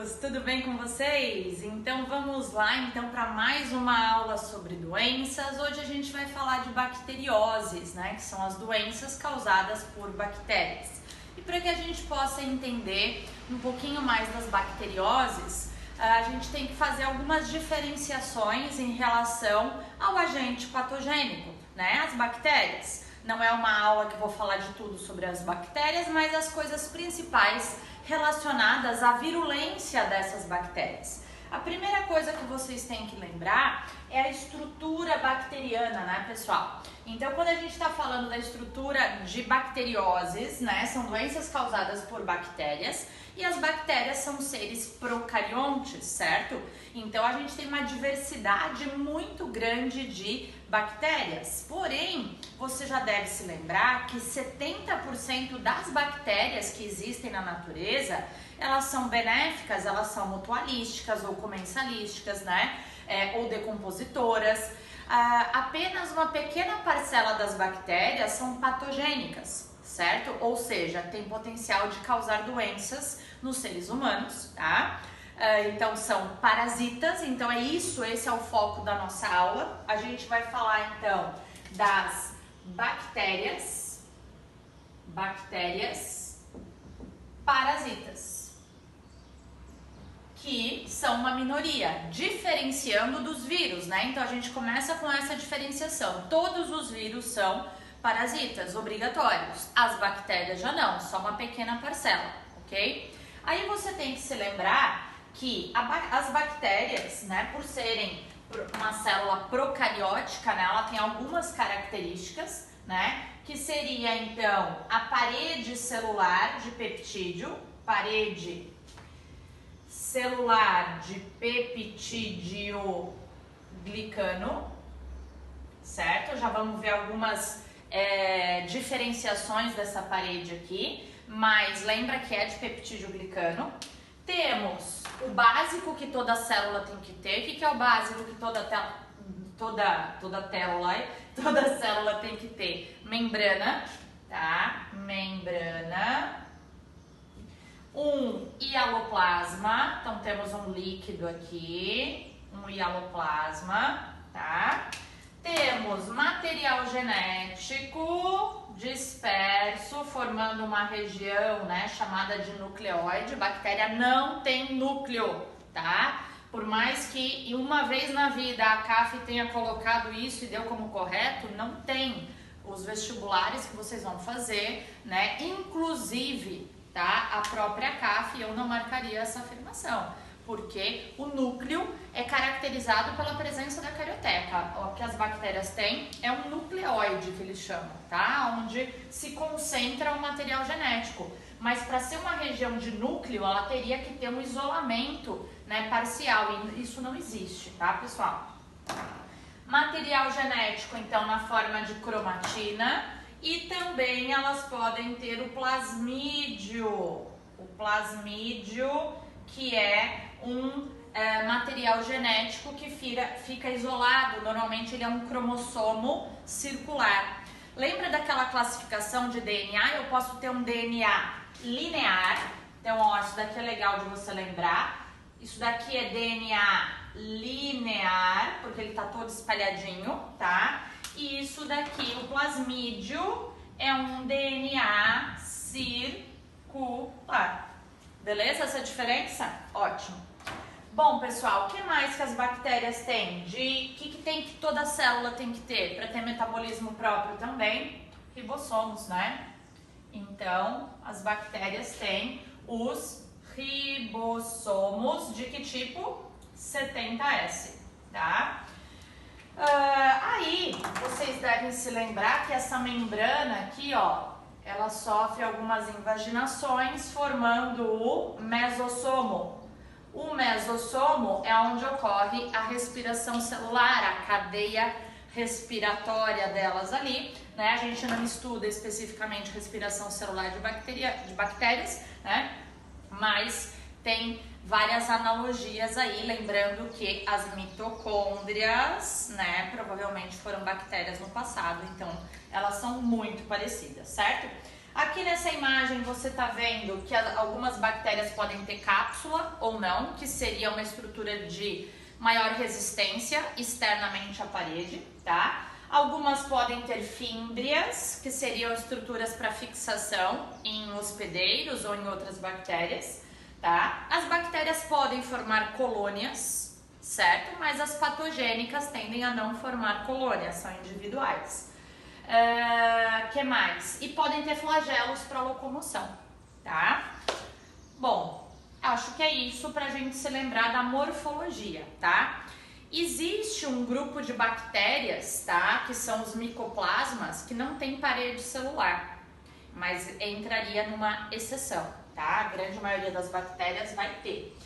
Tudo bem com vocês? Então vamos lá para mais uma aula sobre doenças. Hoje a gente vai falar de bacterioses, né, que são as doenças causadas por bactérias. E para que a gente possa entender um pouquinho mais das bacterioses, a gente tem que fazer algumas diferenciações em relação ao agente patogênico, né, as bactérias. Não é uma aula que eu vou falar de tudo sobre as bactérias, mas as coisas principais relacionadas à virulência dessas bactérias. A primeira coisa que vocês têm que lembrar é a estrutura bacteriana, né, pessoal? Então, quando a gente está falando da estrutura de bacterioses, né, são doenças causadas por bactérias, e as bactérias são seres procariontes, certo? Então, a gente tem uma diversidade muito grande de bactérias. Porém, você já deve se lembrar que 70% das bactérias que existem na natureza, elas são benéficas, elas são mutualísticas ou comensalísticas, né? Ou decompositoras. Apenas uma pequena parcela das bactérias são patogênicas, certo? Ou seja, tem potencial de causar doenças nos seres humanos, tá? Então são parasitas, então esse é o foco da nossa aula. A gente vai falar então das bactérias parasitas, que são uma minoria, diferenciando dos vírus, né? Então a gente começa com essa diferenciação. Todos os vírus são parasitas obrigatórios, as bactérias já não, só uma pequena parcela, ok? Aí você tem que se lembrar que as bactérias, né, por serem uma célula procariótica, né, ela tem algumas características, né, que seria então a parede celular de peptídeo, parede celular de peptídeo glicano, certo? Já vamos ver algumas diferenciações dessa parede aqui, mas lembra que é de peptídeo glicano. Temos o básico que toda célula tem que ter. O que é o básico que toda célula tem que ter? Membrana, tá? Membrana. Um hialoplasma, então temos um líquido aqui, um hialoplasma, tá? Temos material genético disperso, formando uma região, né, chamada de nucleóide. Bactéria não tem núcleo, tá? Por mais que uma vez na vida a CAF tenha colocado isso e deu como correto, não tem. Os vestibulares que vocês vão fazer, né, inclusive, tá, a própria CAF, eu não marcaria essa afirmação, porque o núcleo é caracterizado pela presença da carioteca. O que as bactérias têm é um nucleóide, que eles chamam, tá? Onde se concentra o material genético. Mas para ser uma região de núcleo, ela teria que ter um isolamento, né, parcial, e isso não existe, tá, pessoal? Material genético, então, na forma de cromatina, e também elas podem ter o plasmídio. O plasmídio, que é um material genético que fica isolado. Normalmente ele é um cromossomo circular. Lembra daquela classificação de DNA? Eu posso ter um DNA linear. Então, ó, isso daqui é legal de você lembrar. Isso daqui é DNA linear, porque ele tá todo espalhadinho, tá? E isso daqui, o plasmídio, é um DNA circular. Beleza? Essa diferença? Ótimo. Bom, pessoal, o que mais que as bactérias têm? O que toda célula tem que ter para ter metabolismo próprio também? Ribossomos, né? Então, as bactérias têm os ribossomos de que tipo? 70S, tá? Aí, vocês devem se lembrar que essa membrana aqui, ó, ela sofre algumas invaginações, formando o mesossomo. O mesossomo é onde ocorre a respiração celular, a cadeia respiratória delas ali, né? A gente não estuda especificamente respiração celular de bactérias, né? Mas tem várias analogias aí, lembrando que as mitocôndrias, né, provavelmente foram bactérias no passado, então elas são muito parecidas, certo? Aqui nessa imagem você está vendo que algumas bactérias podem ter cápsula ou não, que seria uma estrutura de maior resistência externamente à parede, tá? Algumas podem ter fímbrias, que seriam estruturas para fixação em hospedeiros ou em outras bactérias, tá? As bactérias podem formar colônias, certo? Mas as patogênicas tendem a não formar colônias, são individuais. Que mais? E podem ter flagelos para locomoção, tá? Bom, acho que é isso para a gente se lembrar da morfologia, tá? Existe um grupo de bactérias, tá? Que são os micoplasmas, que não tem parede celular, mas entraria numa exceção, tá? A grande maioria das bactérias vai ter.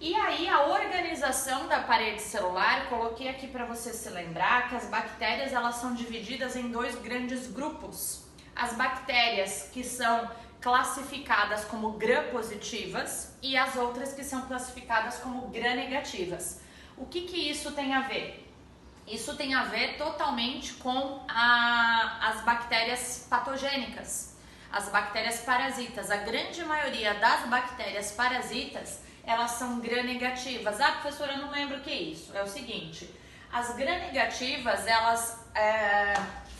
E aí a organização da parede celular, coloquei aqui para você se lembrar que as bactérias elas são divididas em dois grandes grupos. As bactérias que são classificadas como gram-positivas e as outras que são classificadas como gram-negativas. O que isso tem a ver? Isso tem a ver totalmente com as bactérias patogênicas, as bactérias parasitas. A grande maioria das bactérias parasitas elas são gram-negativas. Ah, professora, eu não lembro o que é isso. É o seguinte, as gram-negativas, elas,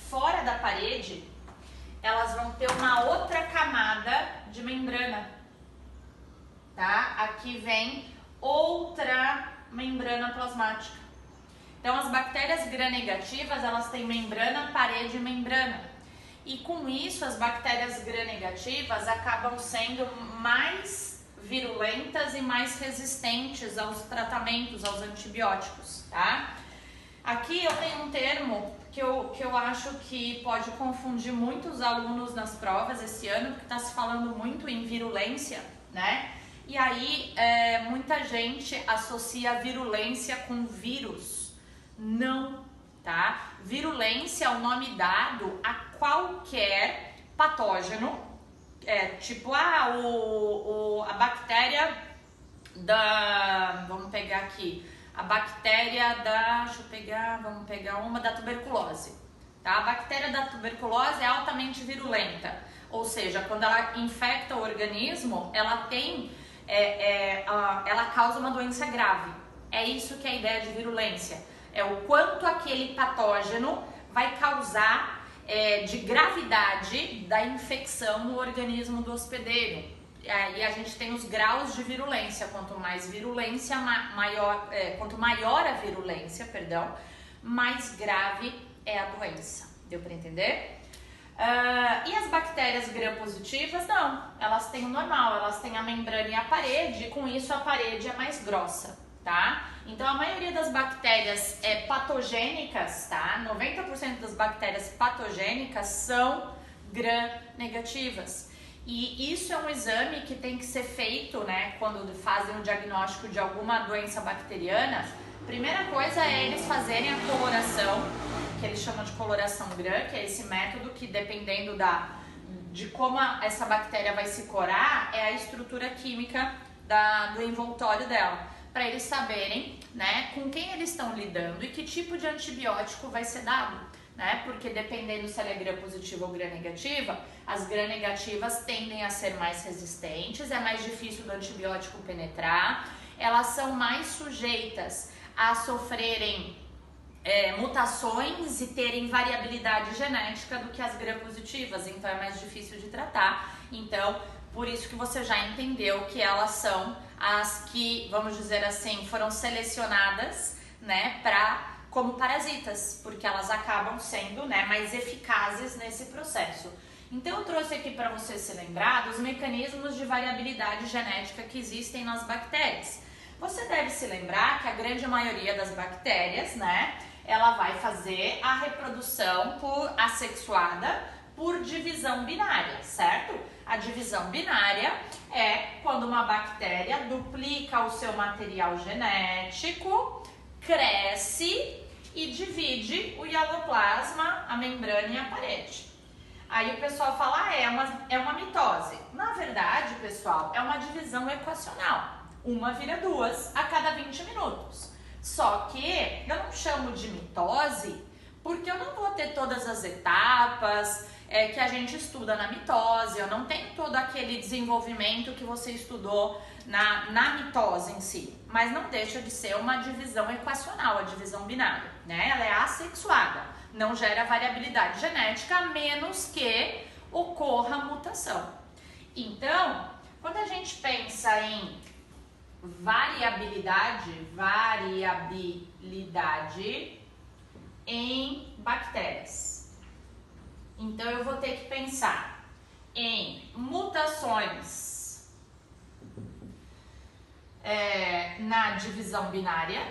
fora da parede, elas vão ter uma outra camada de membrana, tá? Aqui vem outra membrana plasmática. Então, as bactérias gram-negativas, elas têm membrana, parede e membrana. E com isso, as bactérias gram-negativas acabam sendo mais virulentas e mais resistentes aos tratamentos, aos antibióticos, tá? Aqui eu tenho um termo que eu acho que pode confundir muitos alunos nas provas esse ano, porque está se falando muito em virulência, né? E aí muita gente associa a virulência com vírus. Não, tá? Virulência é o nome dado a qualquer patógeno. Tipo, a bactéria vamos pegar aqui, a bactéria vamos pegar uma da tuberculose, tá? A bactéria da tuberculose é altamente virulenta, ou seja, quando ela infecta o organismo, ela ela causa uma doença grave. É isso que é a ideia de virulência, é o quanto aquele patógeno vai causar de gravidade da infecção no organismo do hospedeiro. E a gente tem os graus de virulência. Quanto mais virulência, quanto maior a virulência, mais grave é a doença. Deu para entender? E as bactérias gram-positivas, não. Elas têm o normal, elas têm a membrana e a parede, e com isso a parede é mais grossa, tá? Então, a maioria das bactérias patogênicas, tá? 90% das bactérias patogênicas são gram-negativas. E isso é um exame que tem que ser feito, né? Quando fazem o diagnóstico de alguma doença bacteriana, primeira coisa é eles fazerem a coloração, que eles chamam de coloração gram, que é esse método que, dependendo de como essa bactéria vai se corar, é a estrutura química do envoltório dela, para eles saberem, né, com quem eles estão lidando e que tipo de antibiótico vai ser dado, né? Porque dependendo se ela é gram-positiva ou gram-negativa, as gram-negativas tendem a ser mais resistentes, é mais difícil do antibiótico penetrar, elas são mais sujeitas a sofrerem mutações e terem variabilidade genética do que as gram-positivas, então é mais difícil de tratar. Então, por isso que você já entendeu que elas são as que, vamos dizer assim, foram selecionadas, né, como parasitas, porque elas acabam sendo, né, mais eficazes nesse processo. Então eu trouxe aqui para você se lembrar dos mecanismos de variabilidade genética que existem nas bactérias. Você deve se lembrar que a grande maioria das bactérias, né, ela vai fazer a reprodução assexuada por divisão binária, certo? A divisão binária é quando uma bactéria duplica o seu material genético, cresce e divide o hialoplasma, a membrana e a parede. Aí o pessoal fala, é uma mitose. Na verdade, pessoal, é uma divisão equacional. Uma vira duas a cada 20 minutos. Só que eu não chamo de mitose Porque eu não vou ter todas as etapas que a gente estuda na mitose, eu não tenho todo aquele desenvolvimento que você estudou na mitose em si, mas não deixa de ser uma divisão equacional, a divisão binária, né? Ela é assexuada, não gera variabilidade genética, a menos que ocorra mutação. Então, quando a gente pensa em variabilidade em bactérias, então eu vou ter que pensar em mutações na divisão binária,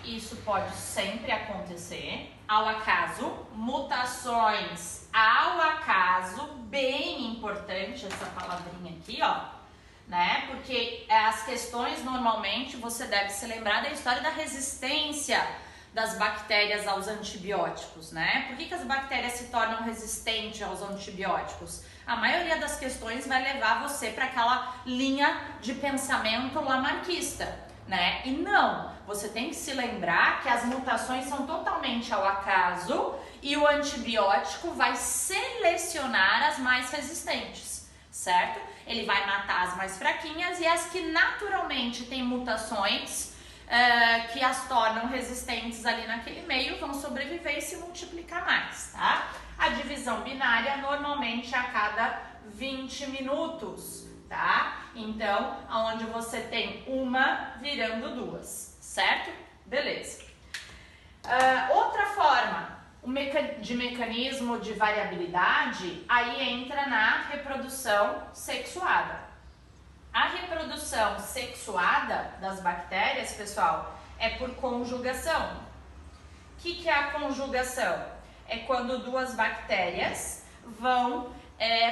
isso pode sempre acontecer, ao acaso, mutações ao acaso, bem importante essa palavrinha aqui, ó, né? Porque as questões normalmente você deve se lembrar da história da resistência das bactérias aos antibióticos, né? Por que as bactérias se tornam resistentes aos antibióticos? A maioria das questões vai levar você para aquela linha de pensamento lamarckista, né? E não, você tem que se lembrar que as mutações são totalmente ao acaso e o antibiótico vai selecionar as mais resistentes, certo? Ele vai matar as mais fraquinhas e as que naturalmente têm mutações que as tornam resistentes ali naquele meio vão sobreviver e se multiplicar mais, tá? A divisão binária normalmente a cada 20 minutos, tá? Então, onde você tem uma virando duas, certo? Beleza. Outra forma de mecanismo de variabilidade, aí entra na reprodução sexuada. A reprodução sexuada das bactérias, pessoal, é por conjugação. O que é a conjugação? É quando duas bactérias vão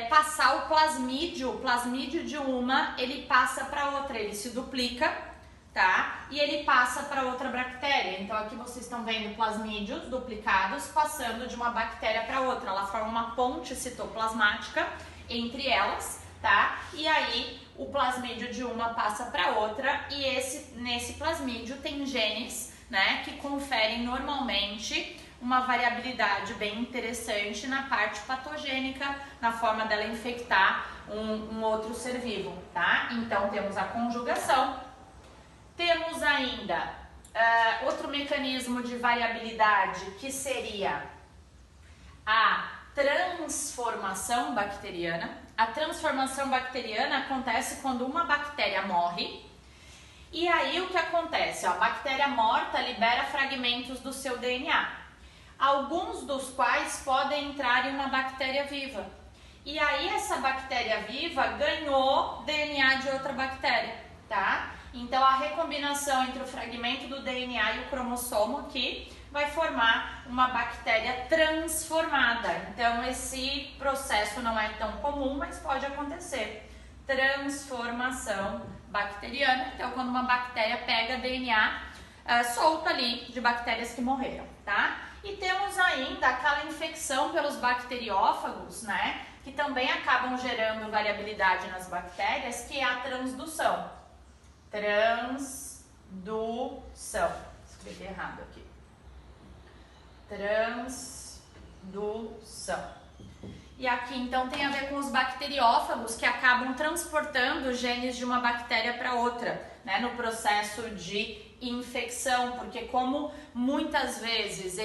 passar o plasmídio de uma, ele passa para outra, ele se duplica, tá? E ele passa para outra bactéria. Então aqui vocês estão vendo plasmídios duplicados passando de uma bactéria para outra. Ela forma uma ponte citoplasmática entre elas, tá? E aí o plasmídio de uma passa para outra e nesse plasmídio tem genes, né, que conferem normalmente uma variabilidade bem interessante na parte patogênica, na forma dela infectar um outro ser vivo, tá? Então temos a conjugação, temos ainda outro mecanismo de variabilidade que seria a transformação bacteriana. A transformação bacteriana acontece quando uma bactéria morre e aí o que acontece? A bactéria morta libera fragmentos do seu DNA, alguns dos quais podem entrar em uma bactéria viva. E aí essa bactéria viva ganhou DNA de outra bactéria, tá? Então a recombinação entre o fragmento do DNA e o cromossomo aqui vai formar uma bactéria transformada. Então esse processo não é tão comum, mas pode acontecer. Transformação bacteriana, então quando uma bactéria pega DNA solto ali de bactérias que morreram, tá? E temos ainda aquela infecção pelos bacteriófagos, né? Que também acabam gerando variabilidade nas bactérias, que é a transdução. Transdução. Escrevi errado aqui. Transdução. E aqui então tem a ver com os bacteriófagos que acabam transportando genes de uma bactéria para outra, né, no processo de infecção, porque como muitas vezes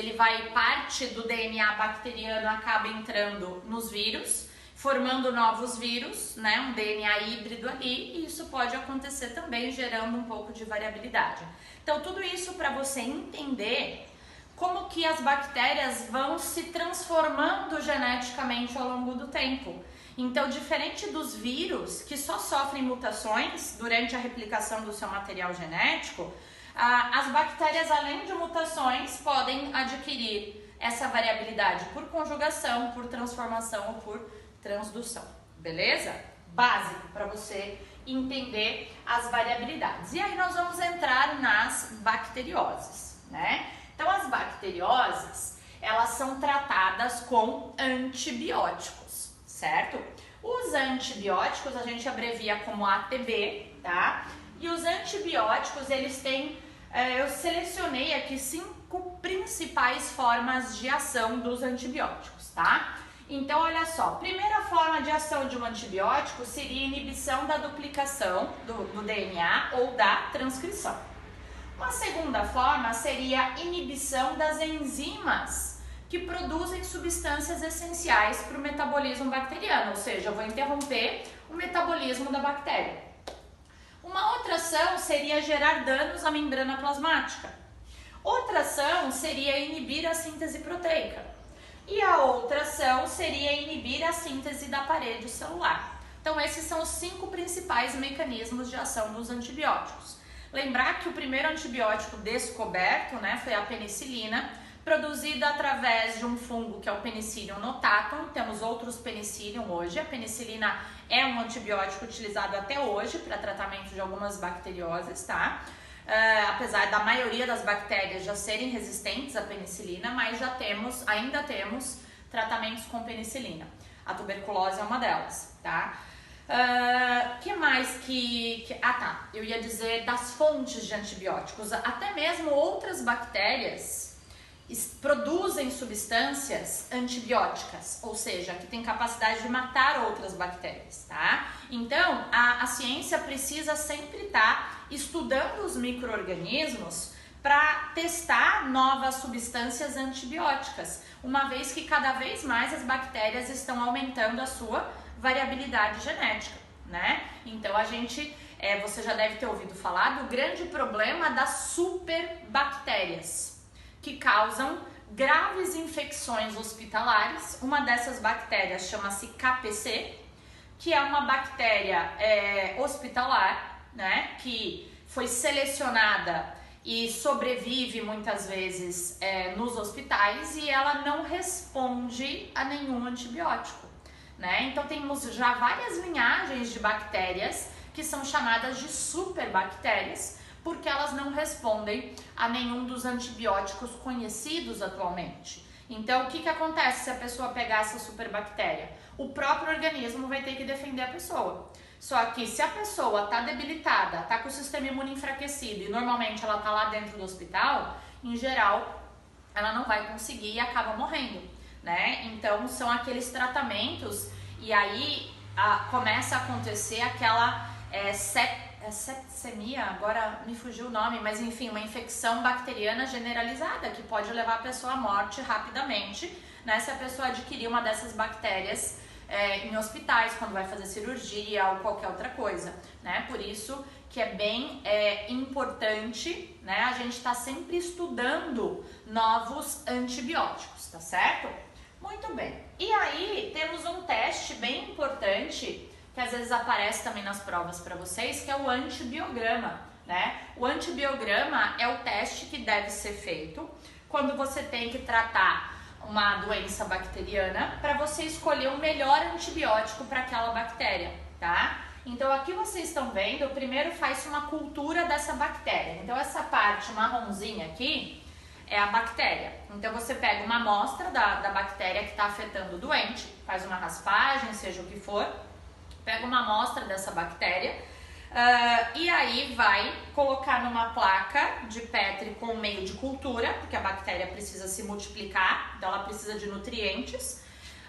parte do DNA bacteriano acaba entrando nos vírus, formando novos vírus, né, um DNA híbrido ali, e isso pode acontecer também gerando um pouco de variabilidade. Então tudo isso para você entender como que as bactérias vão se transformando geneticamente ao longo do tempo. Então, diferente dos vírus, que só sofrem mutações durante a replicação do seu material genético, as bactérias, além de mutações, podem adquirir essa variabilidade por conjugação, por transformação ou por transdução. Beleza? Básico para você entender as variabilidades. E aí nós vamos entrar nas bacterioses, né? Então, as bacterioses, elas são tratadas com antibióticos, certo? Os antibióticos a gente abrevia como ATB, tá? E os antibióticos, eles têm eu selecionei aqui 5 principais formas de ação dos antibióticos, tá? Então, olha só, primeira forma de ação de um antibiótico seria inibição da duplicação do DNA ou da transcrição. Uma segunda forma seria inibição das enzimas que produzem substâncias essenciais para o metabolismo bacteriano, ou seja, eu vou interromper o metabolismo da bactéria. Uma outra ação seria gerar danos à membrana plasmática. Outra ação seria inibir a síntese proteica. E a outra ação seria inibir a síntese da parede celular. Então, esses são os 5 principais mecanismos de ação dos antibióticos. Lembrar que o primeiro antibiótico descoberto, né, foi a penicilina, produzida através de um fungo que é o Penicillium notatum. Temos outros Penicillium hoje. A penicilina é um antibiótico utilizado até hoje para tratamento de algumas bacterioses, tá? Apesar da maioria das bactérias já serem resistentes à penicilina, mas ainda temos tratamentos com penicilina. A tuberculose é uma delas, tá? Que mais que... eu ia dizer das fontes de antibióticos. Até mesmo outras bactérias produzem substâncias antibióticas, ou seja, que tem capacidade de matar outras bactérias, tá? Então, a ciência precisa sempre estar estudando os micro-organismos para testar novas substâncias antibióticas, uma vez que cada vez mais as bactérias estão aumentando a sua variabilidade genética, né? Então, você já deve ter ouvido falar do grande problema das superbactérias, que causam graves infecções hospitalares. Uma dessas bactérias chama-se KPC, que é uma bactéria hospitalar, né, que foi selecionada e sobrevive muitas vezes nos hospitais e ela não responde a nenhum antibiótico, né? Então temos já várias linhagens de bactérias que são chamadas de superbactérias, porque elas não respondem a nenhum dos antibióticos conhecidos atualmente. Então, o que acontece se a pessoa pegar essa superbactéria? O próprio organismo vai ter que defender a pessoa. Só que se a pessoa está debilitada, está com o sistema imune enfraquecido e normalmente ela está lá dentro do hospital, em geral, ela não vai conseguir e acaba morrendo, né? Então, são aqueles tratamentos e aí começa a acontecer aquela septicemia, agora me fugiu o nome, mas enfim, uma infecção bacteriana generalizada que pode levar a pessoa à morte rapidamente, né, se a pessoa adquirir uma dessas bactérias em hospitais, quando vai fazer cirurgia ou qualquer outra coisa, né? Por isso que é bem importante, né, a gente tá sempre estudando novos antibióticos, tá certo? Muito bem. E aí temos um teste bem importante que às vezes aparece também nas provas para vocês, que é o antibiograma, né? O antibiograma é o teste que deve ser feito quando você tem que tratar uma doença bacteriana para você escolher o melhor antibiótico para aquela bactéria, tá? Então aqui vocês estão vendo, primeiro faz uma cultura dessa bactéria. Então essa parte marronzinha aqui é a bactéria. Então você pega uma amostra da bactéria que está afetando o doente, faz uma raspagem, seja o que for, pega uma amostra dessa bactéria e aí vai colocar numa placa de Petri com meio de cultura, porque a bactéria precisa se multiplicar, então ela precisa de nutrientes.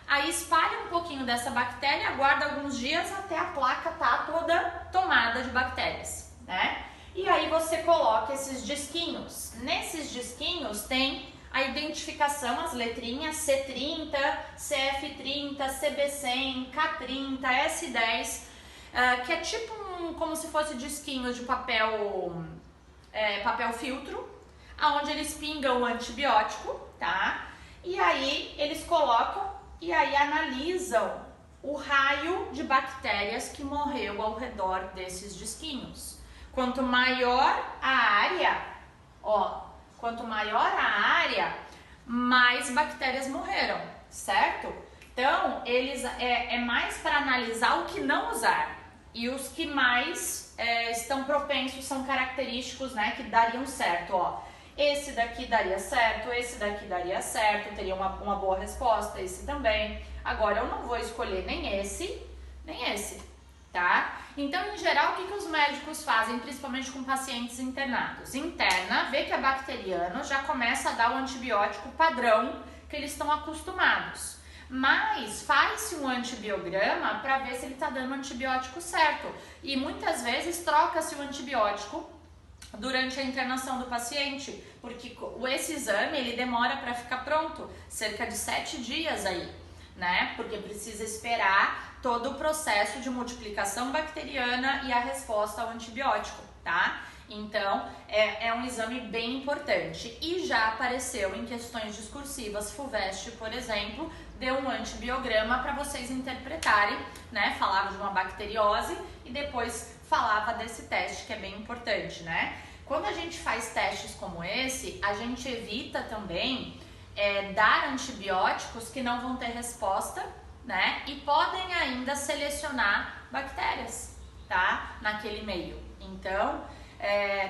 Aí espalha um pouquinho dessa bactéria, aguarda alguns dias até a placa tá toda tomada de bactérias, né? E aí você coloca esses disquinhos. Nesses disquinhos tem a identificação, as letrinhas C30, CF30, CB100, K30, S10, que é tipo como se fosse disquinhos de papel filtro, onde eles pingam o antibiótico, tá? E aí eles colocam e aí analisam o raio de bactérias que morreu ao redor desses disquinhos. Quanto maior a área, mais bactérias morreram, certo? Então, é mais para analisar o que não usar. E os que mais estão propensos são característicos, né, que dariam certo, ó. Esse daqui daria certo, esse daqui daria certo, teria uma boa resposta, esse também. Agora, eu não vou escolher nem esse, tá? Então, em geral, o que os médicos fazem, principalmente com pacientes internados? Interna, vê que é bacteriano, já começa a dar o antibiótico padrão que eles estão acostumados. Mas faz-se um antibiograma para ver se ele está dando o antibiótico certo. E muitas vezes troca-se o antibiótico durante a internação do paciente, porque esse exame ele demora para ficar pronto, cerca de 7 dias aí, né? Porque precisa esperar todo o processo de multiplicação bacteriana e a resposta ao antibiótico, tá? Então, é um exame bem importante e já apareceu em questões discursivas, FUVEST, por exemplo, deu um antibiograma para vocês interpretarem, né? Falava de uma bacteriose e depois falava desse teste que é bem importante, né? Quando a gente faz testes como esse, a gente evita também dar antibióticos que não vão ter resposta, né? E podem ainda selecionar bactérias, tá? Naquele meio. Então,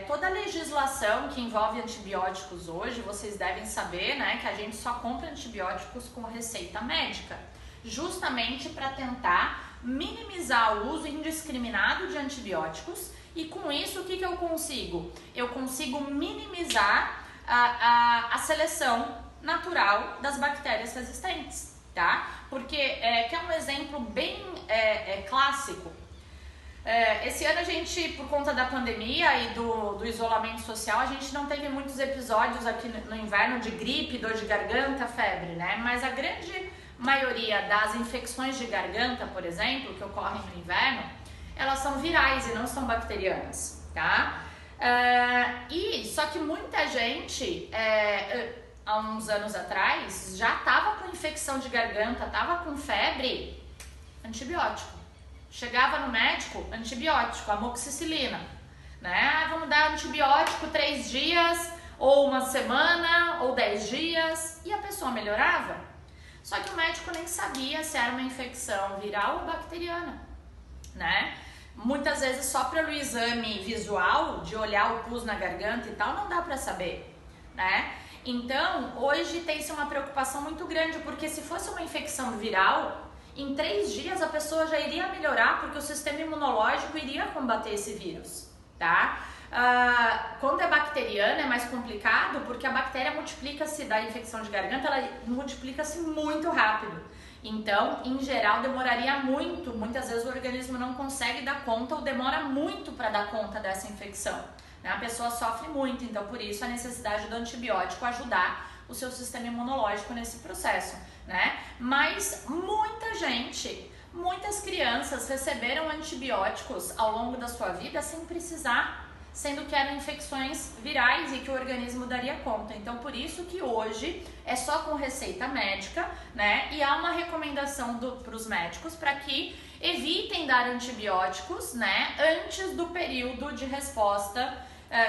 toda a legislação que envolve antibióticos hoje, vocês devem saber, né? Que a gente só compra antibióticos com receita médica, justamente para tentar minimizar o uso indiscriminado de antibióticos. E com isso, o que eu consigo? Eu consigo minimizar a seleção natural das bactérias resistentes, tá? Porque, que é um exemplo bem clássico. Esse ano a gente, por conta da pandemia e do isolamento social, a gente não teve muitos episódios aqui no inverno de gripe, dor de garganta, febre, né? Mas a grande maioria das infecções de garganta, por exemplo, que ocorrem no inverno, elas são virais e não são bacterianas, tá? Só que muita gente, há uns anos atrás, já estava com infecção de garganta, estava com febre, antibiótico. Chegava no médico, antibiótico, amoxicilina, né? Vamos dar antibiótico 3 dias, ou uma semana, ou 10 dias, e a pessoa melhorava. Só que o médico nem sabia se era uma infecção viral ou bacteriana, né? Muitas vezes só pelo exame visual, de olhar o pus na garganta e tal, não dá pra saber, né? Então, hoje tem-se uma preocupação muito grande, porque se fosse uma infecção viral, em 3 dias a pessoa já iria melhorar, porque o sistema imunológico iria combater esse vírus, tá? Quando é bacteriana é mais complicado, porque a bactéria multiplica-se da infecção de garganta, ela multiplica-se muito rápido. Então, em geral, demoraria muito, muitas vezes o organismo não consegue dar conta ou demora muito para dar conta dessa infecção, né? A pessoa sofre muito, então por isso a necessidade do antibiótico ajudar o seu sistema imunológico nesse processo, né? Mas muitas crianças receberam antibióticos ao longo da sua vida sem precisar, sendo que eram infecções virais e que o organismo daria conta. Então, por isso que hoje é só com receita médica, né? E há uma recomendação para os médicos para que evitem dar antibióticos, né? Antes do período de resposta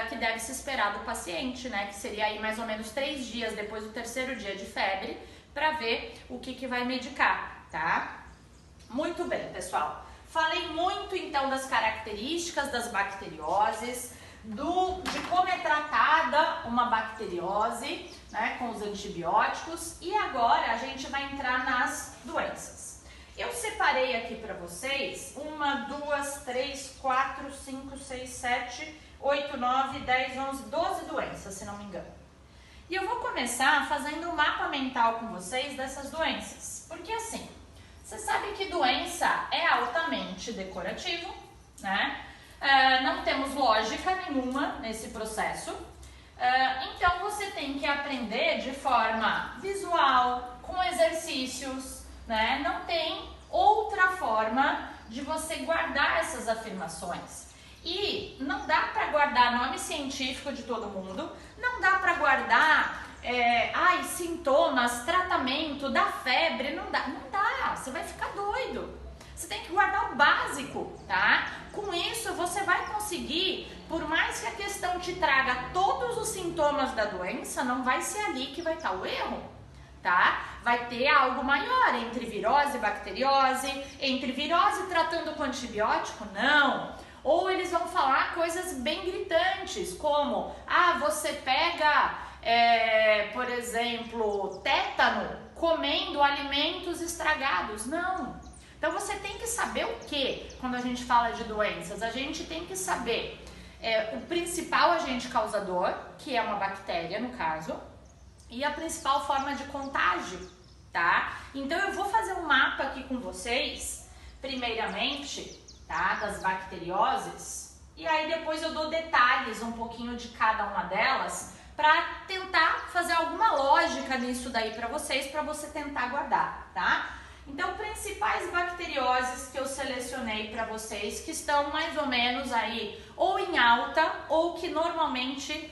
que deve se esperar do paciente, né? Que seria aí mais ou menos 3 dias depois do 3º dia de febre, para ver o que vai medicar, tá? Muito bem, pessoal. Falei muito então das características das bacterioses, de como é tratada uma bacteriose, né, com os antibióticos, e agora a gente vai entrar nas doenças. Eu separei aqui para vocês 1, 2, 3, 4, 5, 6, 7, 8, 9, 10, 11, 12 doenças, se não me engano. E eu vou começar fazendo um mapa mental com vocês dessas doenças, porque assim, você sabe que doença é altamente decorativo, né? Não temos lógica nenhuma nesse processo, então você tem que aprender de forma visual, com exercícios, né? Não tem outra forma de você guardar essas afirmações. E não dá para guardar nome científico de todo mundo, não dá para guardar sintomas, tratamento da febre, não dá, você vai ficar doido. Você tem que guardar o básico, tá? Com isso você vai conseguir, por mais que a questão te traga todos os sintomas da doença, não vai ser ali que vai estar o erro, tá? Vai ter algo maior entre virose e bacteriose, entre virose tratando com antibiótico, não. Ou eles vão falar coisas bem gritantes, como, você pega, por exemplo, tétano comendo alimentos estragados. Não. Então você tem que saber o que quando a gente fala de doenças? A gente tem que saber o principal agente causador, que é uma bactéria no caso, e a principal forma de contágio, tá? Então eu vou fazer um mapa aqui com vocês, primeiramente, tá, das bacterioses, e aí depois eu dou detalhes um pouquinho de cada uma delas, para tentar fazer alguma lógica nisso daí para você tentar guardar, tá? Então, principais bacterioses que eu selecionei para vocês, que estão mais ou menos aí, ou em alta, ou que normalmente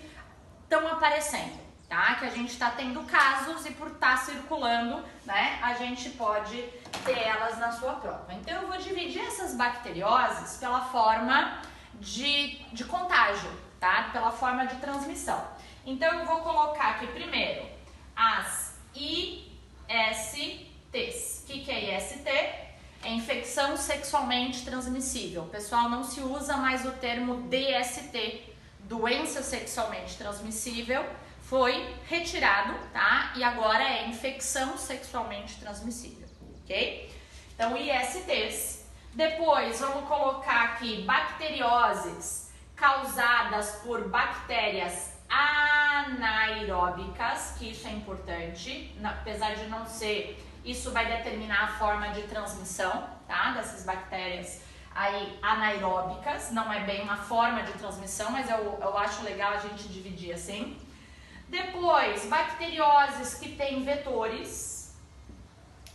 estão aparecendo, tá? Que a gente está tendo casos e por estar circulando, né, a gente pode ter elas na sua prova. Então, eu vou dividir essas bacterioses pela forma de contágio, tá? Pela forma de transmissão. Então, eu vou colocar aqui primeiro as ISTs. O que é IST? É infecção sexualmente transmissível. Pessoal, não se usa mais o termo DST, doença sexualmente transmissível. Foi retirado, tá? E agora é infecção sexualmente transmissível, ok? Então, ISTs. Depois, vamos colocar aqui bacterioses causadas por bactérias anaeróbicas, que isso é importante, apesar de não ser, isso vai determinar a forma de transmissão, tá, dessas bactérias aí anaeróbicas, não é bem uma forma de transmissão, mas eu acho legal a gente dividir assim. Depois, bacterioses que têm vetores,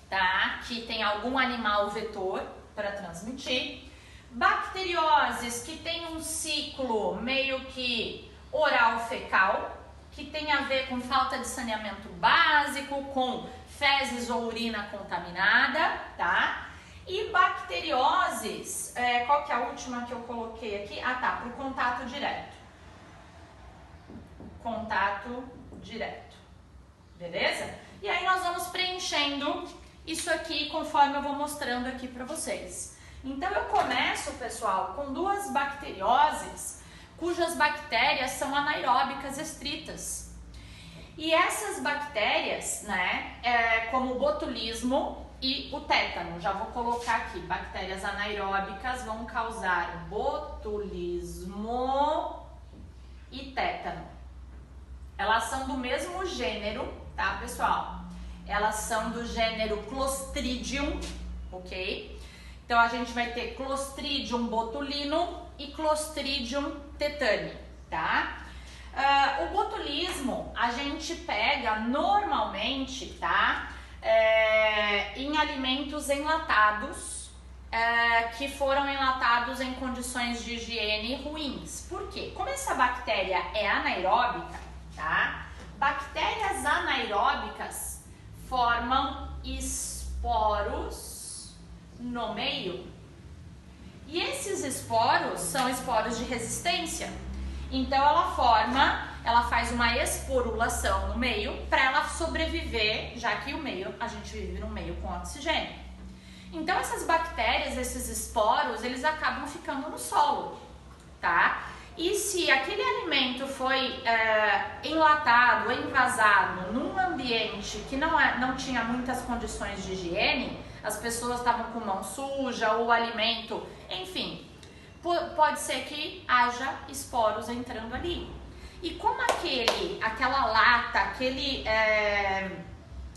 tá, que tem algum animal vetor para transmitir. Bacterioses que têm um ciclo meio que oral fecal, que tem a ver com falta de saneamento básico, com fezes ou urina contaminada, tá? E bacterioses, qual que é a última que eu coloquei aqui? Ah, tá, para o contato direto. Contato direto, beleza? E aí nós vamos preenchendo isso aqui conforme eu vou mostrando aqui para vocês. Então eu começo, pessoal, com duas bacterioses cujas bactérias são anaeróbicas estritas. E essas bactérias, né, como o botulismo e o tétano, já vou colocar aqui, bactérias anaeróbicas vão causar botulismo e tétano. Elas são do mesmo gênero, tá, pessoal? Elas são do gênero Clostridium, ok? Então a gente vai ter Clostridium botulinum e Clostridium tetani, tá? O botulismo a gente pega normalmente, tá? Em alimentos enlatados, que foram enlatados em condições de higiene ruins. Por quê? Como essa bactéria é anaeróbica, tá? Bactérias anaeróbicas formam esporos no meio. E esses esporos são esporos de resistência. Então ela faz uma esporulação no meio para ela sobreviver, já que a gente vive num meio com oxigênio. Então essas bactérias, esses esporos, eles acabam ficando no solo, tá? E se aquele alimento foi enlatado, envasado num ambiente que não tinha muitas condições de higiene, as pessoas estavam com mão suja, ou o alimento, enfim, pode ser que haja esporos entrando ali. E como aquela lata,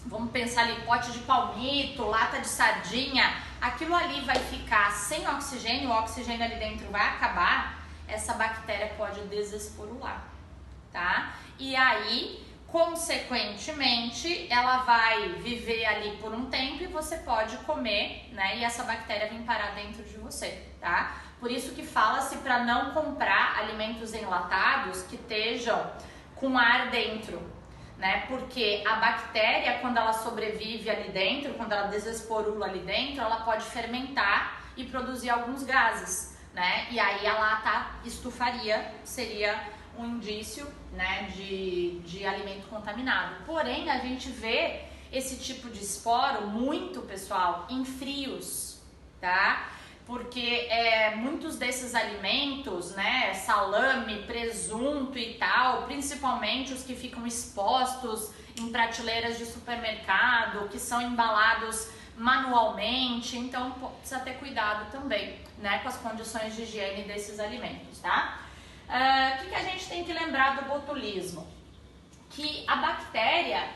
vamos pensar ali, pote de palmito, lata de sardinha, aquilo ali vai ficar sem oxigênio, o oxigênio ali dentro vai acabar, essa bactéria pode desesporular, tá? E aí, consequentemente, ela vai viver ali por um tempo e você pode comer, né? E essa bactéria vem parar dentro de você, tá? Por isso que fala-se para não comprar alimentos enlatados que estejam com ar dentro, né? Porque a bactéria, quando ela sobrevive ali dentro, quando ela desesporula ali dentro, ela pode fermentar e produzir alguns gases, né? E aí a lata estufaria, seria um indício, né, de alimento contaminado. Porém, a gente vê esse tipo de esporo muito, pessoal, em frios, tá? Porque muitos desses alimentos, né, salame, presunto e tal, principalmente os que ficam expostos em prateleiras de supermercado, que são embalados manualmente, então precisa ter cuidado também, né, com as condições de higiene desses alimentos, tá? O que a gente tem que lembrar do botulismo? Que a bactéria,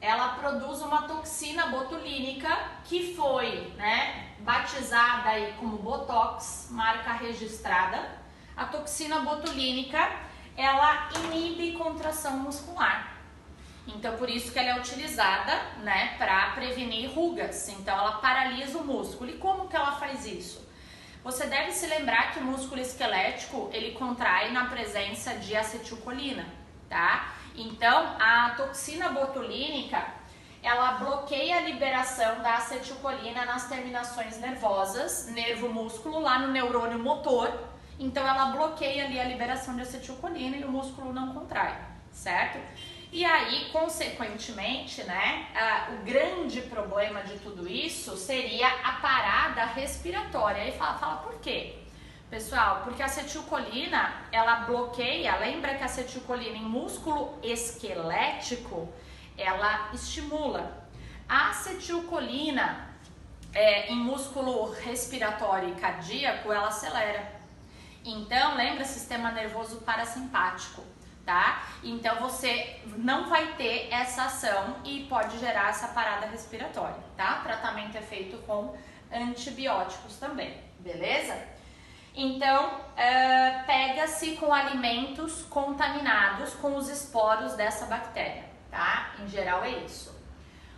ela produz uma toxina botulínica que foi, né, batizada aí como Botox, marca registrada. A toxina botulínica, ela inibe contração muscular. Então, por isso que ela é utilizada, né, para prevenir rugas. Então, ela paralisa o músculo. E como que ela faz isso? Você deve se lembrar que o músculo esquelético, ele contrai na presença de acetilcolina, tá? Então, a toxina botulínica, ela bloqueia a liberação da acetilcolina nas terminações nervosas, nervo-músculo, lá no neurônio motor. Então, ela bloqueia ali a liberação de acetilcolina e o músculo não contrai, certo? E aí, consequentemente, né, o grande problema de tudo isso seria a parada respiratória. Aí fala por quê? Pessoal, porque a acetilcolina, ela bloqueia, lembra que a acetilcolina em músculo esquelético, ela estimula. A acetilcolina em músculo respiratório e cardíaco, ela acelera. Então, lembra sistema nervoso parasimpático, tá? Então, você não vai ter essa ação e pode gerar essa parada respiratória, tá? O tratamento é feito com antibióticos também, beleza? Então, pega-se com alimentos contaminados com os esporos dessa bactéria, tá? Em geral é isso.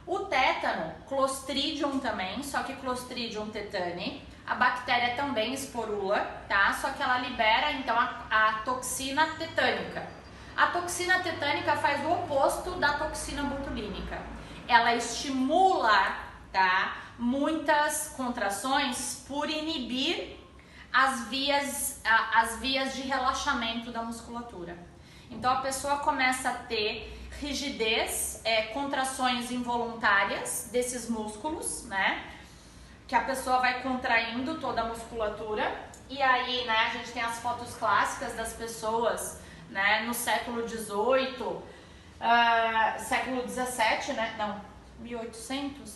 O tétano, Clostridium também, só que Clostridium tetani, a bactéria também esporula, tá? Só que ela libera, então, a toxina tetânica. A toxina tetânica faz o oposto da toxina botulínica. Ela estimula, tá, muitas contrações por inibir as vias de relaxamento da musculatura. Então a pessoa começa a ter rigidez, contrações involuntárias desses músculos, né? Que a pessoa vai contraindo toda a musculatura. E aí, né, a gente tem as fotos clássicas das pessoas, né, no século XVIII, século XVII, né? Não, 1800?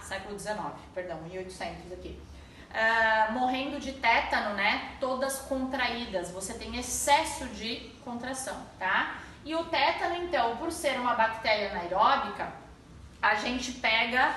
Século XIX, perdão, 1800 aqui. Morrendo de tétano, né? Todas contraídas, você tem excesso de contração, tá? E o tétano, então, por ser uma bactéria anaeróbica, a gente pega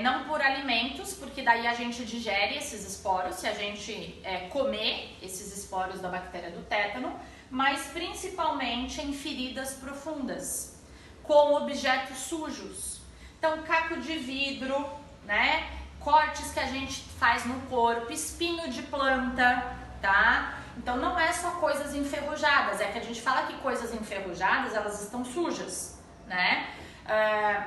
não por alimentos, porque daí a gente digere esses esporos, se a gente comer esses esporos da bactéria do tétano, mas principalmente em feridas profundas, com objetos sujos. Então, caco de vidro, né? Cortes que a gente faz no corpo, espinho de planta, tá? Então não é só coisas enferrujadas, é que a gente fala que coisas enferrujadas, elas estão sujas, né?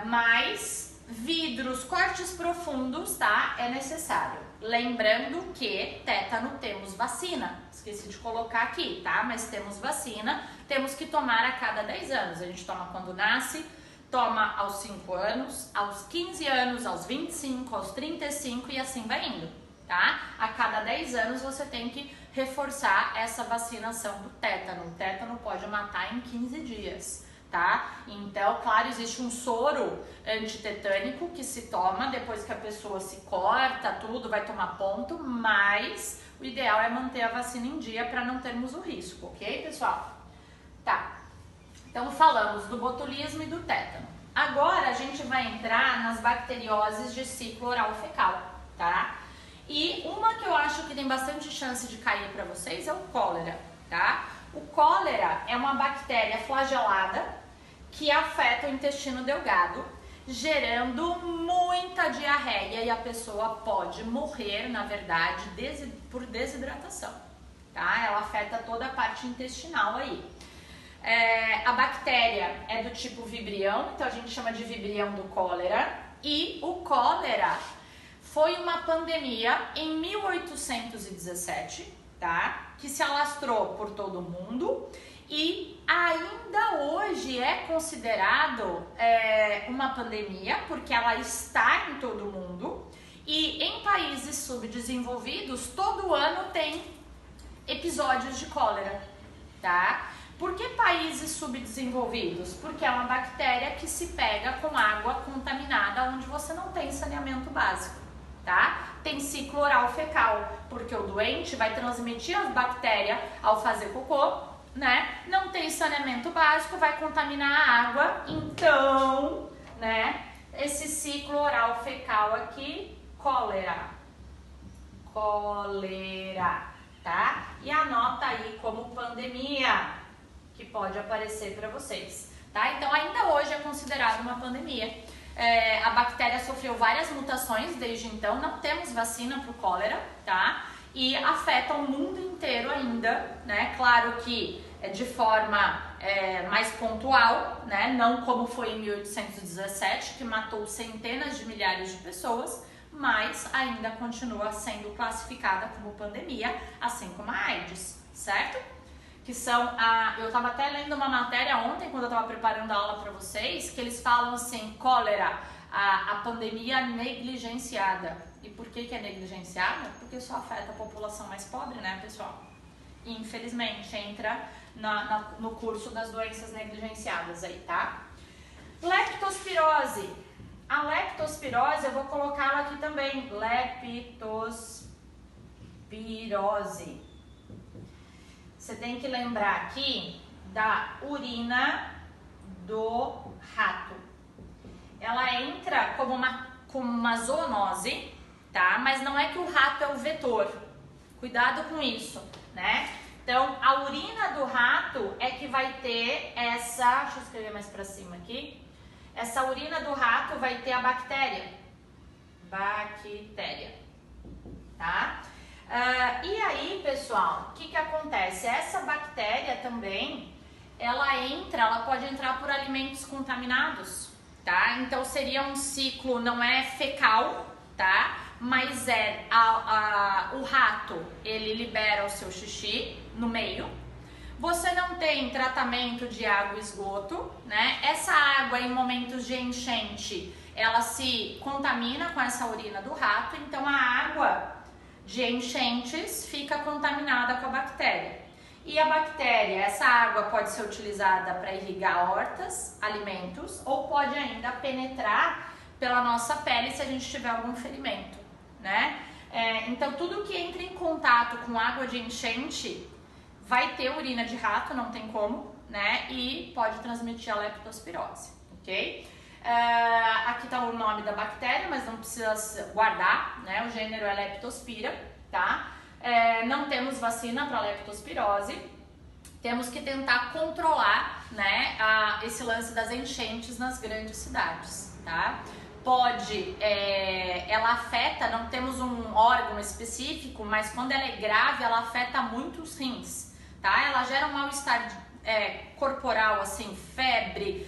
Mas vidros, cortes profundos, tá? É necessário. Lembrando que tétano temos vacina, esqueci de colocar aqui, tá? Mas temos vacina, temos que tomar a cada 10 anos, a gente toma quando nasce, toma aos 5 anos, aos 15 anos, aos 25, aos 35 e assim vai indo, tá? A cada 10 anos você tem que reforçar essa vacinação do tétano. O tétano pode matar em 15 dias, tá? Então, claro, existe um soro antitetânico que se toma depois que a pessoa se corta, tudo, vai tomar ponto, mas o ideal é manter a vacina em dia para não termos o risco, ok, pessoal? Tá. Então falamos do botulismo e do tétano. Agora a gente vai entrar nas bacterioses de ciclo oral fecal, tá? E uma que eu acho que tem bastante chance de cair para vocês é o cólera, tá? O cólera é uma bactéria flagelada que afeta o intestino delgado, gerando muita diarreia e a pessoa pode morrer, na verdade, por desidratação, tá? Ela afeta toda a parte intestinal aí. A bactéria é do tipo vibrião, então a gente chama de vibrião do cólera, e o cólera foi uma pandemia em 1817, tá? Que se alastrou por todo o mundo e ainda hoje é considerado uma pandemia porque ela está em todo o mundo e em países subdesenvolvidos todo ano tem episódios de cólera, tá? Por que países subdesenvolvidos? Porque é uma bactéria que se pega com água contaminada onde você não tem saneamento básico, tá? Tem ciclo oral fecal, porque o doente vai transmitir as bactérias ao fazer cocô, né? Não tem saneamento básico, vai contaminar a água, então, né? Esse ciclo oral fecal aqui, cólera, tá? E anota aí como pandemia, que pode aparecer para vocês, tá? Então, ainda hoje é considerado uma pandemia. A bactéria sofreu várias mutações desde então, não temos vacina para o cólera, tá? E afeta o mundo inteiro ainda, né? Claro que de forma mais pontual, né? Não como foi em 1817, que matou centenas de milhares de pessoas, mas ainda continua sendo classificada como pandemia, assim como a AIDS, certo? Que são eu estava até lendo uma matéria ontem, quando eu estava preparando a aula para vocês, que eles falam assim, cólera, a pandemia negligenciada. E por que é negligenciada? Porque só afeta a população mais pobre, né, pessoal? E, infelizmente, entra no curso das doenças negligenciadas aí, tá? Leptospirose. A leptospirose, eu vou colocá-la aqui também. Leptospirose. Você tem que lembrar aqui da urina do rato. Ela entra como uma zoonose, tá? Mas não é que o rato é o vetor. Cuidado com isso, né? Então, a urina do rato é que vai ter essa... Deixa eu escrever mais pra cima aqui. Essa urina do rato vai ter a bactéria. Tá? E aí, pessoal, o que acontece? Essa bactéria também, ela pode entrar por alimentos contaminados, tá? Então seria um ciclo, não é fecal, tá? Mas o rato, ele libera o seu xixi no meio. Você não tem tratamento de água e esgoto, né? Essa água, em momentos de enchente, ela se contamina com essa urina do rato, então a água de enchentes fica contaminada com a bactéria. E a bactéria, essa água pode ser utilizada para irrigar hortas, alimentos, ou pode ainda penetrar pela nossa pele se a gente tiver algum ferimento, né? Então, tudo que entra em contato com água de enchente vai ter urina de rato, não tem como, né? E pode transmitir a leptospirose, ok? Aqui está o nome da bactéria, mas não precisa guardar, né? O gênero é Leptospira, tá? Não temos vacina para leptospirose. Temos que tentar controlar, né, esse lance das enchentes nas grandes cidades, tá? Ela afeta, não temos um órgão específico, mas quando ela é grave, ela afeta muito os rins, tá? Ela gera um mal-estar corporal, assim, febre,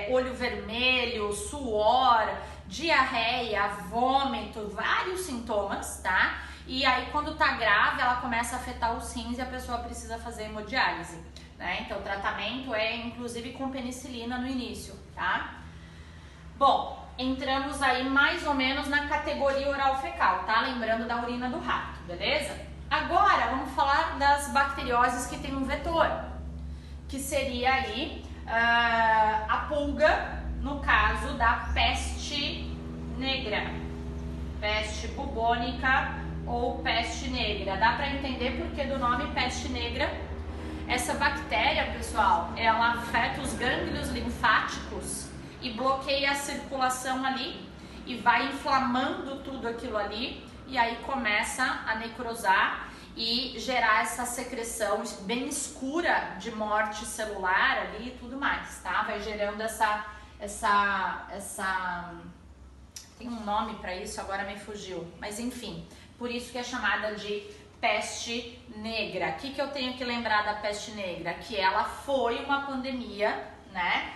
olho vermelho, suor, diarreia, vômito, vários sintomas, tá? E aí, quando tá grave, ela começa a afetar os rins e a pessoa precisa fazer hemodiálise, né? Então, o tratamento é, inclusive, com penicilina no início, tá? Bom, entramos aí mais ou menos na categoria oral fecal, tá? Lembrando da urina do rato, beleza? Agora, vamos falar das bacterioses que tem um vetor, que seria aí a pulga, no caso da peste negra, peste bubônica ou peste negra. Dá para entender porque do nome peste negra? Essa bactéria, pessoal, ela afeta os gânglios linfáticos e bloqueia a circulação ali e vai inflamando tudo aquilo ali e aí começa a necrosar e gerar essa secreção bem escura de morte celular ali e tudo mais, tá? Vai gerando essa tem um nome para isso, agora me fugiu, mas enfim, por isso que é chamada de peste negra. O que eu tenho que lembrar da peste negra? Que ela foi uma pandemia, né?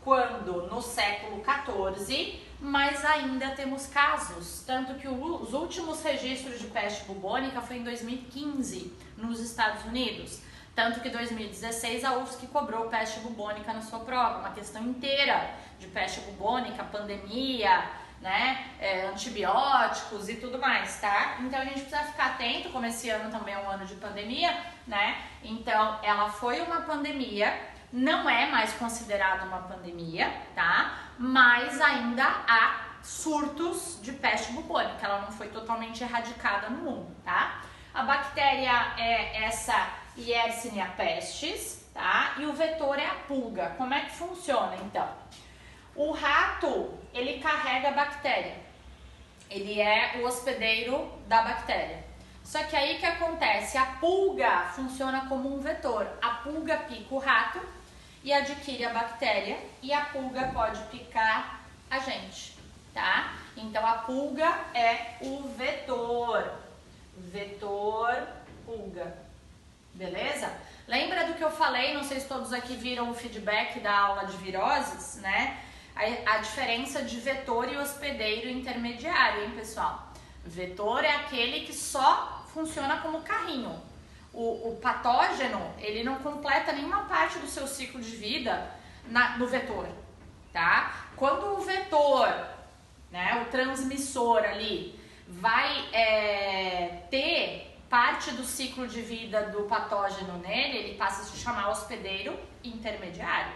Quando no século XIV, mas ainda temos casos, tanto que os últimos registros de peste bubônica foi em 2015 nos Estados Unidos, tanto que em 2016 a UFSC cobrou peste bubônica na sua prova, uma questão inteira de peste bubônica, pandemia, né, antibióticos e tudo mais, tá? Então a gente precisa ficar atento, como esse ano também é um ano de pandemia, né? Então ela foi uma pandemia, não é mais considerada uma pandemia, tá? Mas ainda há surtos de peste bubônica, ela não foi totalmente erradicada no mundo, tá? A bactéria é essa Yersinia pestis, tá? E o vetor é a pulga. Como é que funciona então? O rato, ele carrega a bactéria, ele é o hospedeiro da bactéria. Só que aí o que acontece? A pulga funciona como um vetor. A pulga pica o rato e adquire a bactéria e a pulga pode picar a gente, tá? Então a pulga é o vetor, vetor pulga, beleza? Lembra do que eu falei, não sei se todos aqui viram o feedback da aula de viroses, né? A diferença de vetor e hospedeiro intermediário, hein, pessoal? Vetor é aquele que só funciona como carrinho. O patógeno, ele não completa nenhuma parte do seu ciclo de vida no vetor, tá? Quando o vetor, né, o transmissor ali, vai ter parte do ciclo de vida do patógeno nele, ele passa a se chamar hospedeiro intermediário,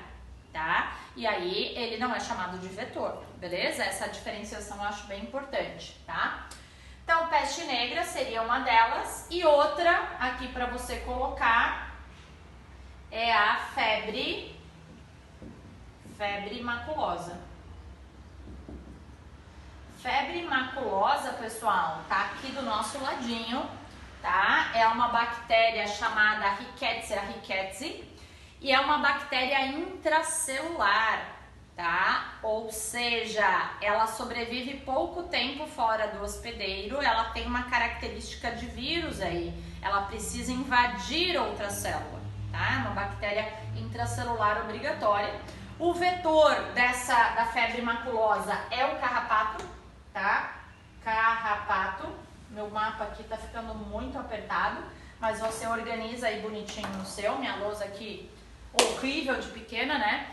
tá? E aí ele não é chamado de vetor, beleza? Essa diferenciação eu acho bem importante, tá? Então, peste negra seria uma delas. E outra, aqui para você colocar, é a febre maculosa. Febre maculosa, pessoal, tá aqui do nosso ladinho, tá? É uma bactéria chamada Rickettsia rickettsii e é uma bactéria intracelular, tá? Ou seja, ela sobrevive pouco tempo fora do hospedeiro, ela tem uma característica de vírus aí, ela precisa invadir outra célula, tá? É uma bactéria intracelular obrigatória. O vetor da febre maculosa é o carrapato, tá? Carrapato. Meu mapa aqui tá ficando muito apertado, mas você organiza aí bonitinho no seu. Minha lousa aqui horrível de pequena, né?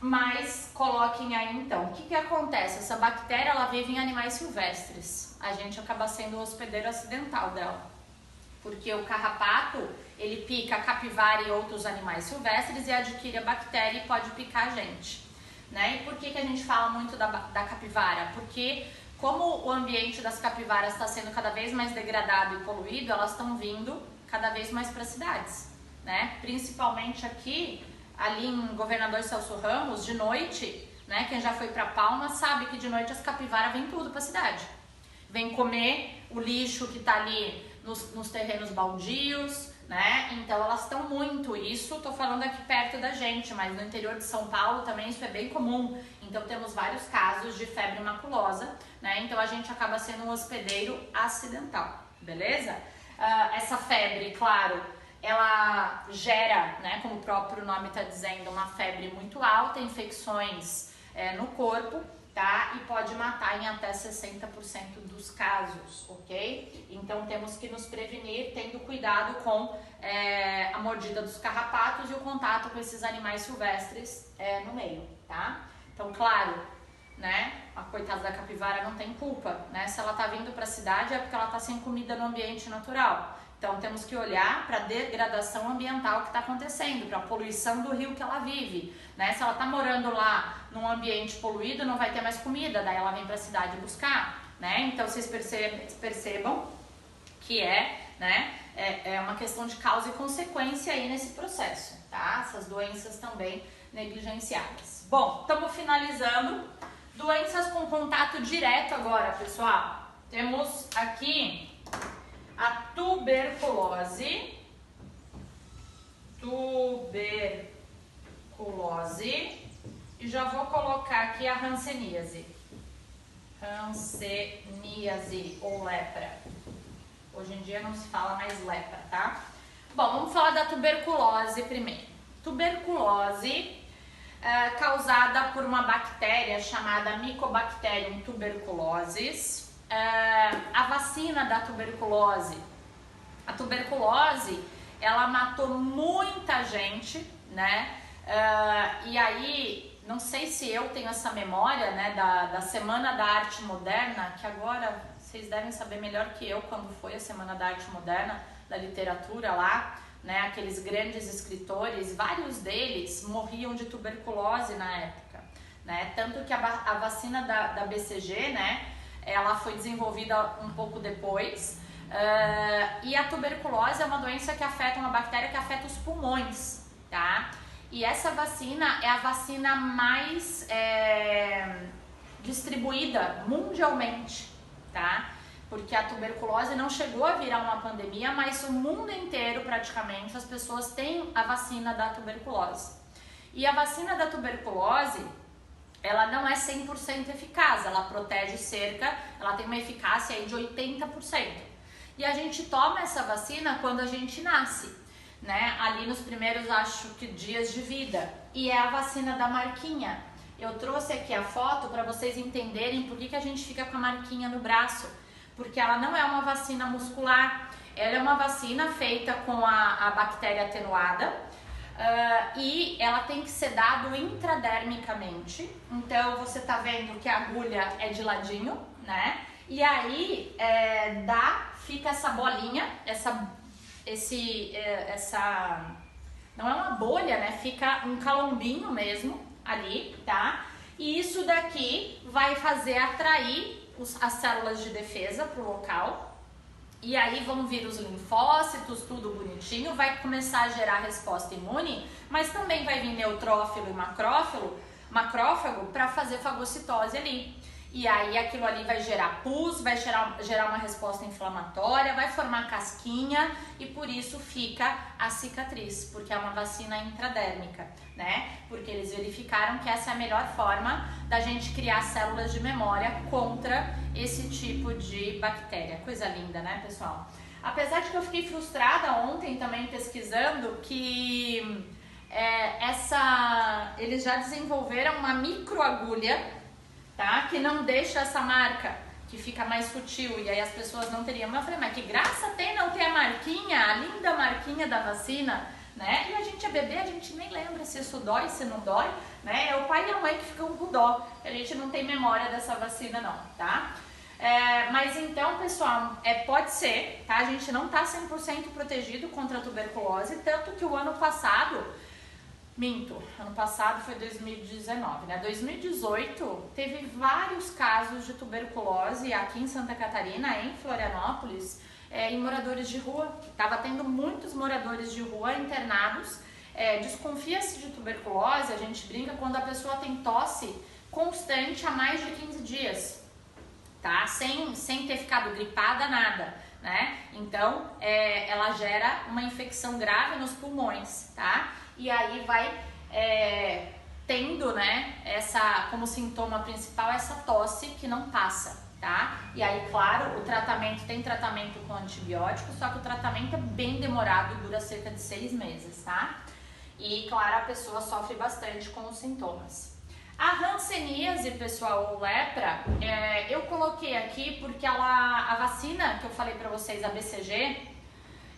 Mas coloquem aí então. O que acontece? Essa bactéria, ela vive em animais silvestres. A gente acaba sendo o hospedeiro acidental dela. Porque o carrapato, ele pica a capivara e outros animais silvestres e adquire a bactéria e pode picar a gente, né? E por que a gente fala muito da capivara? Porque como o ambiente das capivaras está sendo cada vez mais degradado e poluído, elas estão vindo cada vez mais para as cidades, né? Principalmente aqui, ali em Governador Celso Ramos, de noite, né? Quem já foi para Palma sabe que de noite as capivaras vêm tudo para a cidade. Vem comer o lixo que está ali nos terrenos baldios, né? Então elas estão muito, isso tô falando aqui perto da gente, mas no interior de São Paulo também isso é bem comum. Então temos vários casos de febre maculosa, né? Então a gente acaba sendo um hospedeiro acidental, beleza? Essa febre, claro, ela gera, né, como o próprio nome está dizendo, uma febre muito alta, infecções no corpo, tá? E pode matar em até 60% dos casos, ok? Então temos que nos prevenir tendo cuidado com a mordida dos carrapatos e o contato com esses animais silvestres no meio, tá? Então, claro, né, a coitada da capivara não tem culpa, né? Se ela tá vindo para a cidade é porque ela tá sem comida no ambiente natural. Então temos que olhar para a degradação ambiental que está acontecendo, para a poluição do rio que ela vive, né? Se ela está morando lá num ambiente poluído, não vai ter mais comida, daí ela vem para a cidade buscar, né? Então vocês percebam que né, é uma questão de causa e consequência aí nesse processo, tá? Essas doenças também negligenciadas. Bom, estamos finalizando. Doenças com contato direto agora, pessoal. Temos aqui a tuberculose, e já vou colocar aqui a hanseníase, ou lepra. Hoje em dia não se fala mais lepra, tá? Bom, vamos falar da tuberculose primeiro. Tuberculose causada por uma bactéria chamada Mycobacterium tuberculosis. A vacina da tuberculose. A tuberculose, ela matou muita gente, né? E aí, não sei se eu tenho essa memória, né, da Semana da Arte Moderna, que agora vocês devem saber melhor que eu quando foi a Semana da Arte Moderna, da literatura lá, né, aqueles grandes escritores, vários deles morriam de tuberculose na época, né, tanto que a vacina da BCG, né, ela foi desenvolvida um pouco depois, e a tuberculose é uma doença que afeta, uma bactéria que afeta os pulmões, tá? E essa vacina é a vacina mais distribuída mundialmente, tá? Porque a tuberculose não chegou a virar uma pandemia, mas o mundo inteiro praticamente as pessoas têm a vacina da tuberculose. E a vacina da tuberculose, ela não é 100% eficaz, ela protege ela tem uma eficácia aí de 80%. E a gente toma essa vacina quando a gente nasce, né? Ali nos primeiros, acho que, dias de vida. E é a vacina da marquinha. Eu trouxe aqui a foto para vocês entenderem por que a gente fica com a marquinha no braço. Porque ela não é uma vacina muscular, ela é uma vacina feita com a bactéria atenuada e ela tem que ser dado intradermicamente. Então você tá vendo que a agulha é de ladinho, né? E aí fica essa bolinha, não é uma bolha, né? Fica um calombinho mesmo ali, tá? E isso daqui vai fazer atrair as células de defesa para o local, e aí vão vir os linfócitos, tudo bonitinho, vai começar a gerar resposta imune, mas também vai vir neutrófilo e macrófago para fazer fagocitose ali. E aí aquilo ali vai gerar pus, vai gerar uma resposta inflamatória, vai formar casquinha e por isso fica a cicatriz, porque é uma vacina intradérmica, né? Porque eles verificaram que essa é a melhor forma da gente criar células de memória contra esse tipo de bactéria. Coisa linda, né, pessoal? Apesar de que eu fiquei frustrada ontem também pesquisando que eles já desenvolveram uma microagulha, tá? Que não deixa essa marca, que fica mais sutil, e aí as pessoas não teriam. Eu falei, mas que graça tem não ter a marquinha, a linda marquinha da vacina, né? E a gente é bebê, a gente nem lembra se isso dói, se não dói, né? É o pai e a mãe que ficam com dó, a gente não tem memória dessa vacina não, tá? Mas então, pessoal, pode ser, tá? A gente não tá 100% protegido contra a tuberculose, tanto que o ano passado... ano passado foi 2019, né? 2018 teve vários casos de tuberculose aqui em Santa Catarina, em Florianópolis, em moradores de rua. Tava tendo muitos moradores de rua internados. Desconfia-se de tuberculose, a gente brinca quando a pessoa tem tosse constante há mais de 15 dias, tá? Sem ter ficado gripada, nada, né? Então, ela gera uma infecção grave nos pulmões, tá? E aí vai tendo, né, como sintoma principal, essa tosse que não passa, tá? E aí, claro, tem tratamento com antibiótico, só que o tratamento é bem demorado, dura cerca de 6 meses, tá? E, claro, a pessoa sofre bastante com os sintomas. A hanseníase, pessoal, ou lepra, eu coloquei aqui porque a vacina que eu falei pra vocês, a BCG,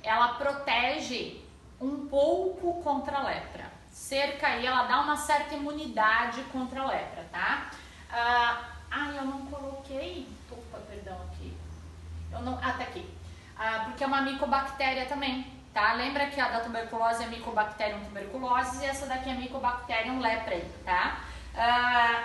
ela protege um pouco contra a lepra. Ela dá uma certa imunidade contra a lepra, tá? Eu não coloquei... Opa, perdão, aqui. Tá aqui. Porque é uma micobactéria também, tá? Lembra que a da tuberculose é Mycobacterium tuberculosis e essa daqui é Mycobacterium leprae, tá?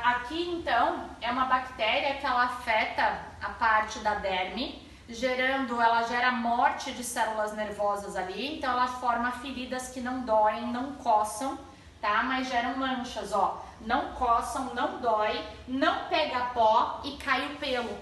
Aqui, então, é uma bactéria que ela afeta a parte da derme, ela gera morte de células nervosas ali, então ela forma feridas que não doem, não coçam, tá? Mas geram manchas, ó, não coçam, não dói, não pega pó e cai o pelo,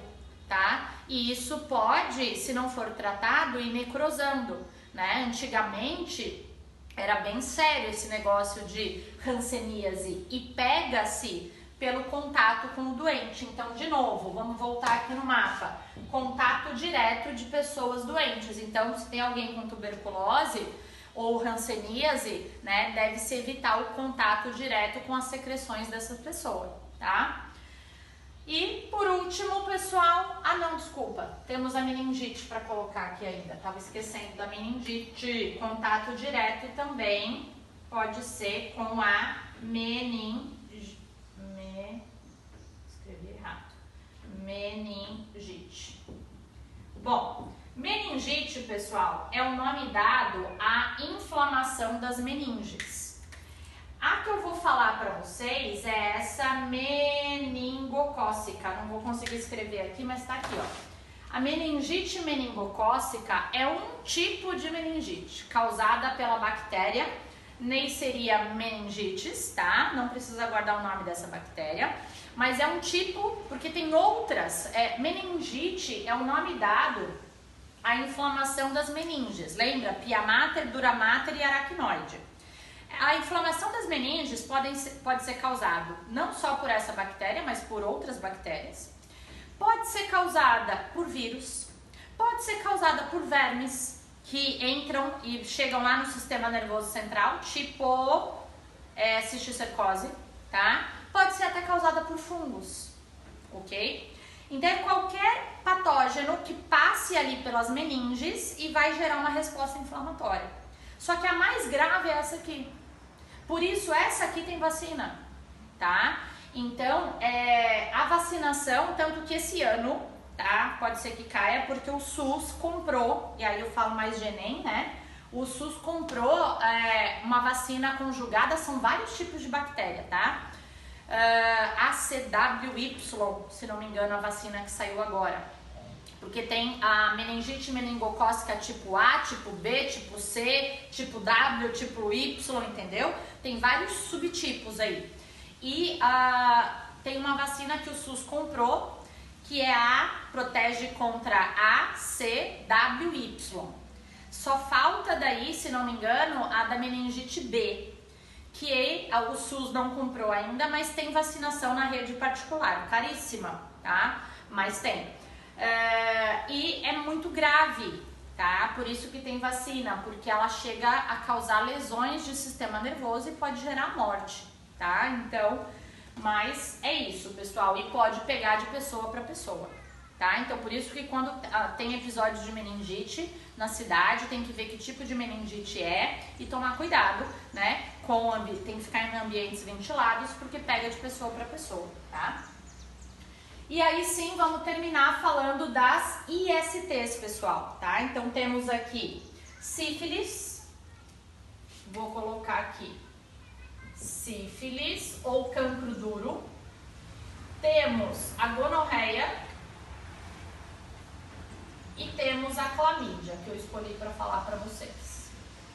tá? E isso pode, se não for tratado, ir necrosando, né? Antigamente era bem sério esse negócio de hanseníase e pega-se pelo contato com o doente. Então, de novo, vamos voltar aqui no mapa. Contato direto de pessoas doentes. Então, se tem alguém com tuberculose ou hanseníase, né, deve-se evitar o contato direto com as secreções dessa pessoa, tá? E, por último, pessoal... desculpa. Temos a meningite para colocar aqui ainda. Tava esquecendo da meningite. Contato direto também pode ser com a meningite. Escrevi errado. Meningite. Bom, meningite, pessoal, é o nome dado à inflamação das meninges. A que eu vou falar para vocês é essa meningocócica. Não vou conseguir escrever aqui, mas tá aqui, ó. A meningite meningocócica é um tipo de meningite causada pela bactéria Neisseria meningitis, tá? Não precisa guardar o nome dessa bactéria, mas é um tipo, porque tem outras. Meningite é o nome dado à inflamação das meninges. Lembra? Pia mater, dura mater e aracnoide. A inflamação das meninges pode ser causada não só por essa bactéria, mas por outras bactérias. Pode ser causada por vírus, pode ser causada por vermes que entram e chegam lá no sistema nervoso central, tipo cisticercose, tá? Pode ser até causada por fungos, ok? Então é qualquer patógeno que passe ali pelas meninges e vai gerar uma resposta inflamatória. Só que a mais grave é essa aqui. Por isso essa aqui tem vacina, tá? Então a vacinação, tanto que esse ano, tá? Pode ser que caia porque o SUS comprou, e aí eu falo mais de ENEM, né? O SUS comprou uma vacina conjugada, são vários tipos de bactéria, tá? ACWY, se não me engano, a vacina que saiu agora. Porque tem a meningite meningocócica tipo A, tipo B, tipo C, tipo W, tipo Y, entendeu? Tem vários subtipos aí. E tem uma vacina que o SUS comprou, que é protege contra A, C, W, Y. Só falta daí, se não me engano, a da meningite B, que o SUS não comprou ainda, mas tem vacinação na rede particular, caríssima, tá? Mas tem. E é muito grave, tá? Por isso que tem vacina, porque ela chega a causar lesões de sistema nervoso e pode gerar morte, tá? Então, mas é isso, pessoal, e pode pegar de pessoa para pessoa, tá? Então, por isso que quando tem episódio de meningite na cidade, tem que ver que tipo de meningite é e tomar cuidado, né? Tem que ficar em ambientes ventilados, porque pega de pessoa para pessoa, tá? E aí sim, vamos terminar falando das ISTs, pessoal, tá? Então, temos aqui sífilis, vou colocar aqui sífilis ou cancro duro, temos a gonorreia e temos a clamídia, que eu escolhi para falar para vocês,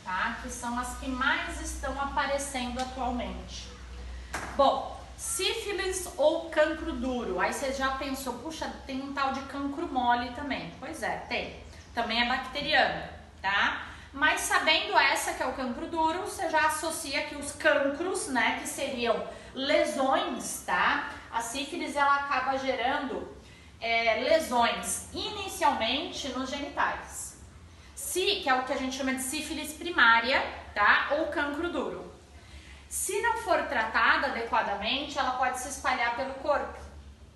tá? Que são as que mais estão aparecendo atualmente. Bom, sífilis ou cancro duro, aí você já pensou, puxa, tem um tal de cancro mole também. Pois é, tem. Também é bacteriano, tá? Mas sabendo essa que é o cancro duro, você já associa que os cancros, né, que seriam lesões, tá? A sífilis, ela acaba gerando lesões inicialmente nos genitais. Que é o que a gente chama de sífilis primária, tá? Ou cancro duro. Se não for tratada adequadamente, ela pode se espalhar pelo corpo,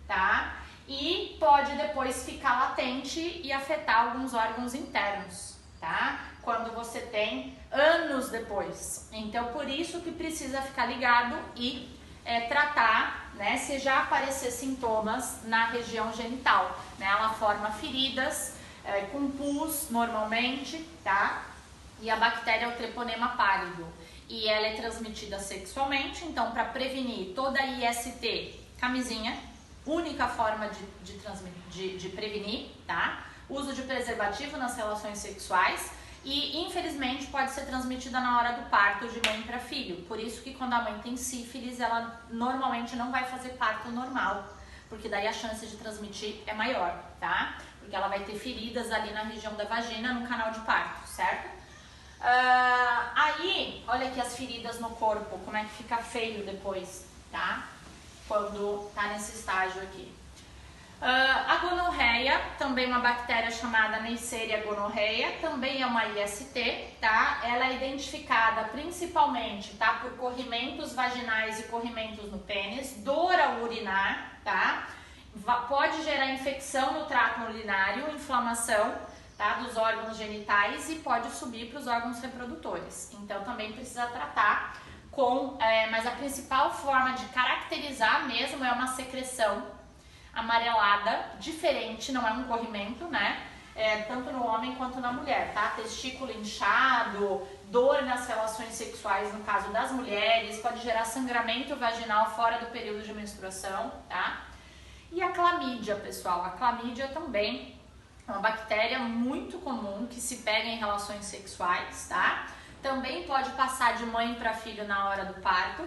tá? E pode depois ficar latente e afetar alguns órgãos internos, tá? Quando você tem anos depois. Então, por isso que precisa ficar ligado e tratar, né? Se já aparecer sintomas na região genital, né? Ela forma feridas com pus normalmente, tá? E a bactéria é o treponema pálido. E ela é transmitida sexualmente, então para prevenir toda IST, camisinha, única forma de prevenir, tá? Uso de preservativo nas relações sexuais e infelizmente pode ser transmitida na hora do parto de mãe para filho. Por isso que quando a mãe tem sífilis, ela normalmente não vai fazer parto normal, porque daí a chance de transmitir é maior, tá? Porque ela vai ter feridas ali na região da vagina, no canal de parto, certo? Aí, olha aqui as feridas no corpo, como é que fica feio depois, tá? Quando tá nesse estágio aqui. A gonorreia, também uma bactéria chamada Neisseria gonorreia, também é uma IST, tá? Ela é identificada principalmente, tá? Por corrimentos vaginais e corrimentos no pênis, dor ao urinar, tá? Pode gerar infecção no trato urinário, inflamação, tá, dos órgãos genitais e pode subir para os órgãos reprodutores. Então também precisa tratar mas a principal forma de caracterizar mesmo é uma secreção amarelada, diferente, não é um corrimento, né? Tanto no homem quanto na mulher, tá? Testículo inchado, dor nas relações sexuais, no caso das mulheres, pode gerar sangramento vaginal fora do período de menstruação, tá? E a clamídia, pessoal, a clamídia também é uma bactéria muito comum que se pega em relações sexuais, tá? Também pode passar de mãe para filho na hora do parto.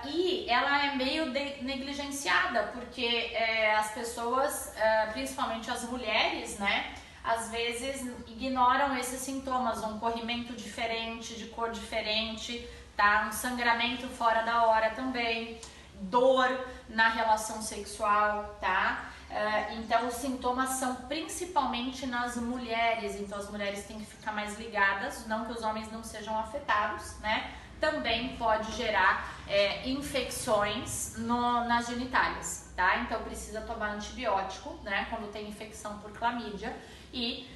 E ela é meio negligenciada, porque as pessoas, principalmente as mulheres, né, às vezes ignoram esses sintomas, um corrimento diferente, de cor diferente, tá? Um sangramento fora da hora também, dor na relação sexual, tá? Então os sintomas são principalmente nas mulheres, então as mulheres têm que ficar mais ligadas, não que os homens não sejam afetados, né? Também pode gerar infecções nas genitálias, tá? Então precisa tomar antibiótico, né? Quando tem infecção por clamídia e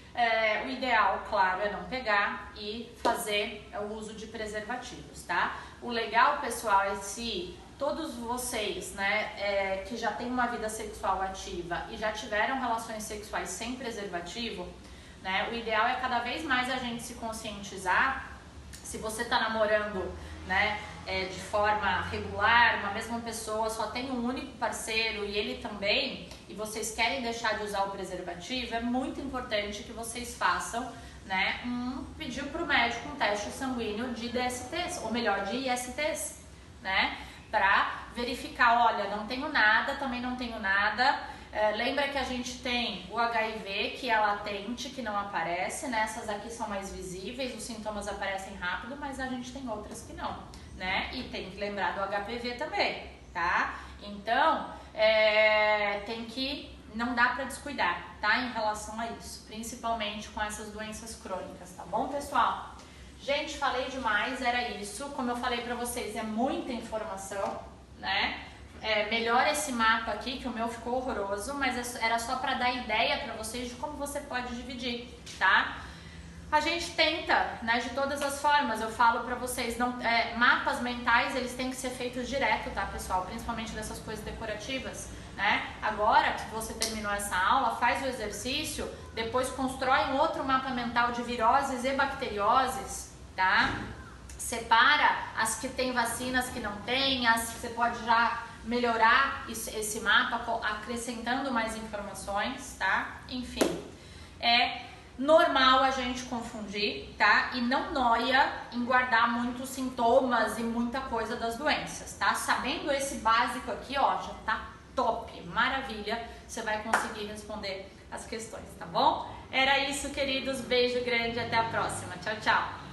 o ideal, claro, é não pegar e fazer o uso de preservativos, tá? O legal, pessoal, é se todos vocês, né, que já têm uma vida sexual ativa e já tiveram relações sexuais sem preservativo, né? O ideal é cada vez mais a gente se conscientizar. Se você está namorando, né, de forma regular, uma mesma pessoa só tem um único parceiro e ele também, e vocês querem deixar de usar o preservativo, é muito importante que vocês façam, né, pedir para o médico um teste sanguíneo de DSTs, ou melhor, de ISTs, né, para verificar, olha, não tenho nada, também não tenho nada. Lembra que a gente tem o HIV, que é latente, que não aparece, né? Essas aqui são mais visíveis, os sintomas aparecem rápido, mas a gente tem outras que não, né? E tem que lembrar do HPV também, tá? Então, não dá pra descuidar, tá? Em relação a isso, principalmente com essas doenças crônicas, tá bom, pessoal? Gente, falei demais, era isso. Como eu falei pra vocês, é muita informação, né? Melhor esse mapa aqui, que o meu ficou horroroso, mas era só para dar ideia para vocês de como você pode dividir, tá? A gente tenta, né, de todas as formas, eu falo para vocês, mapas mentais, eles têm que ser feitos direto, tá, pessoal? Principalmente dessas coisas decorativas, né? Agora que você terminou essa aula, faz o exercício, depois constrói um outro mapa mental de viroses e bacterioses, tá? Separa as que tem vacinas, que não tem, as que você pode já melhorar esse mapa, acrescentando mais informações, tá? Enfim, é normal a gente confundir, tá? E não noia em guardar muitos sintomas e muita coisa das doenças, tá? Sabendo esse básico aqui, ó, já tá top, maravilha, você vai conseguir responder as questões, tá bom? Era isso, queridos, beijo grande, até a próxima, tchau, tchau!